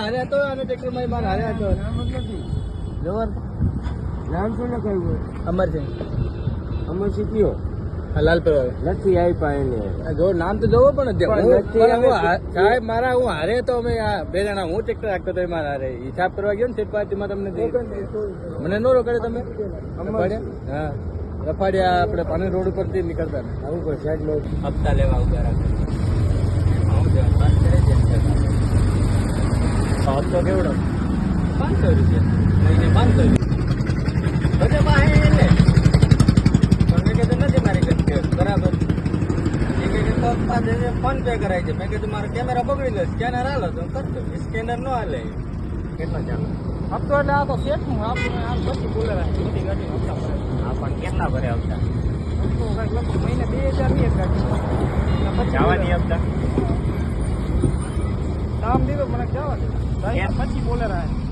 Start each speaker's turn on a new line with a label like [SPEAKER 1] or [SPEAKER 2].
[SPEAKER 1] હાર્યા તો અને ટ્રેક્ટરમાં માર હાર્યા તો જવર
[SPEAKER 2] નામ શું ને કહ્યું
[SPEAKER 1] અમરસિંહ
[SPEAKER 2] અમરસિંહ કયો
[SPEAKER 1] લાલપર
[SPEAKER 2] નથી આવી પાયને
[SPEAKER 1] જો નામ તો જોવો પણ
[SPEAKER 2] નથી
[SPEAKER 1] સાહેબ મારા હું હારે તો અમે બે જણા હું ટ્રેક્ટર રાખતો તો મારા હારે હિસાબ કરવા ગયો ને તે પાર્ટીમાં તમને મને નો રોકાડે તમે હા રફાડિયા આપણે પાણી રોડ ઉપરથી નીકળતા ને
[SPEAKER 2] આવું કોઈ સાઈડ નો
[SPEAKER 1] હપ્તા લેવા ઉભા રાખે હપ્તો કેવડો 500 રૂપિયા મહિને 500 રૂપિયા નથી મારી ઘર બરાબર ફોન પે કરાય છે મેં કીધું મારો કેમેરા બગડી ગયો સ્કેનર હાલો તો કરતો સ્કેનર નો હાલે કેટલા ચાલે હપ્તો એટલે આ તો શેઠનું આપણે આ બધી બોલર બધી ગાડી હપ્તા ભરે હા પણ કેટલા ભરે હપ્તા મહિને 2000 ની એક ગાડી જવાની હપ્તા કામ દીધો મને જવા દે પછી બોલર આવે